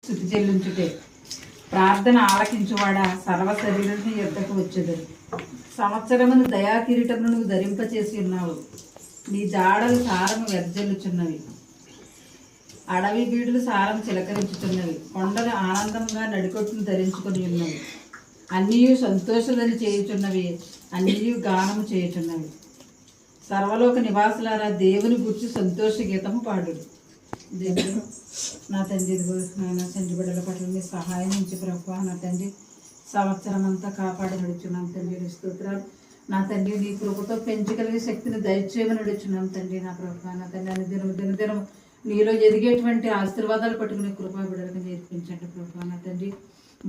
స్తుతి చెల్లించుటే ప్రార్థన ఆలకించువాడా సర్వ శరీరాన్ని ఎద్దకు వచ్చేది. సంవత్సరమును దయా కిరీటమును నువ్వు ధరింపచేసి ఉన్నావు. నీ జాడలు సారము వెదజల్లుచున్నవి, అడవి బీడులు సారం చిలకరించుచున్నవి. కొండలు ఆనందంగా నడికొట్టును ధరించుకొని ఉన్నవి. అన్నీయు సంతోషదని చేయుచున్నవి, అన్నీయు గానము చేయుచున్నవి. సర్వలోక నివాసులారా దేవుని గురించి సంతోష గీతము పాడు. దేవుడు నా తండ్రి, ఇదిగో నా తండ్రి బిడ్డల పట్ల మీ సహాయం నుంచి ప్రభావ నా తండ్రి సంవత్సరం అంతా కాపాడి నడుచున్నాం తండ్రి. నీ స్తోత్రాలు నా తండ్రి. నీ కృపతో పెంచగలిగే శక్తిని దయచేయమని నడుచున్నాం తండ్రి. నా ప్రభావ నా తండ్రి అనుదినం దినదినం నీలో ఎదిగేటువంటి ఆశీర్వాదాలు పట్టుకునే కృపా బిడ్డలకు నేర్పించండి ప్రభావ నా తండ్రి.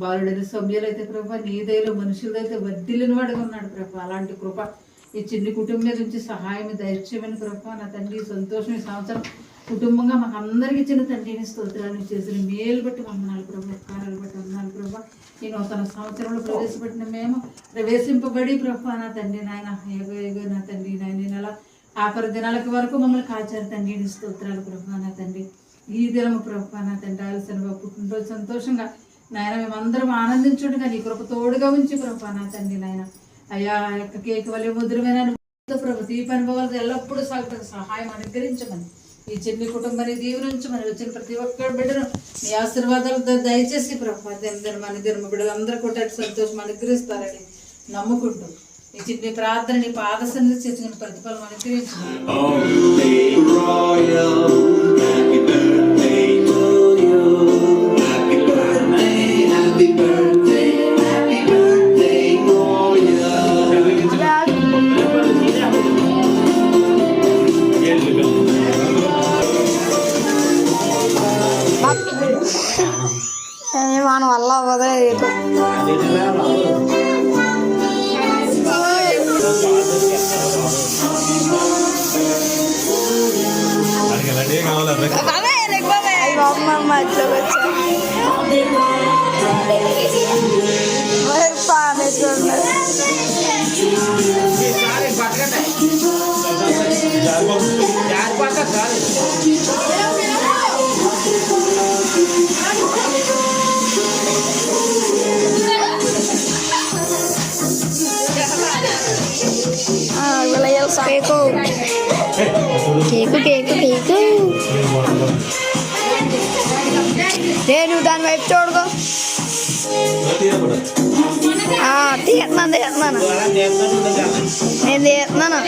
బాలుడైన సౌమ్యులు అయితే ప్రభావ నీ దయలో మనుషులైతే వర్ధిల్లిన వాడుగా ఉన్నాడు ప్రభావ. అలాంటి కృప ఈ చిన్ని కుటుంబం నుంచి సహాయం దయచేయమని ప్రభావ నా తండ్రి. సంతోషం ఈ సంవత్సరం కుటుంబంగా మాకు అందరికి ఇచ్చిన తండ్రిని స్తోత్రాలు చేసిన మేలు బట్టి వందనాలు ప్రభావ, ఉపకారాలు బట్టి వందనాలు ప్రభావ. ఈ నూతన సంవత్సరంలో ప్రవేశపెట్టిన మేము ప్రవేశింపబడి ప్రభావ నా తండ్రి నాయన ఏగో నా తండ్రి నాయన నెల ఆఖరి దినాలకు వరకు మమ్మల్ని కాచారు తండ్రిని స్తోత్రాలు ప్రభావ నా తండ్రి. ఈ దినము ప్రభావ నా తండ్రి ఆలసిన పుట్టినరోజు సంతోషంగా నాయన మేమందరం ఆనందించుండగా నీ కృప తోడుగా ఉంచి ప్రభావ నా తండ్రి నాయన. అయ్యా ఆ యొక్క కేక్ వలె మధురమైన ప్రభు తీపి అనుభవాలు ఎల్లప్పుడూ సహాయం అనుగ్రహించమని ఈ చిన్ని కుటుంబాన్ని దీవించమని వచ్చిన ప్రతి ఒక్క బిడ్డను నీ ఆశీర్వాదాలతో దయచేసి ప్రభావ దిన బిడ్డలందరూ కూడా సంతోషం అనుగ్రహిస్తారని నమ్ముకుంటూ ఈ చిన్ని ప్రార్థన నీ పాద సన్నిధి చేసుకుని ప్రతిఫలం అనుగ్రహించమని మన వల్ల అవ్వదే. కేకు కేకు కేకు కేకు నేను దాని వైపు చూడుకో. తీస్తున్నాను తీస్తున్నాను నేను తీస్తున్నాను.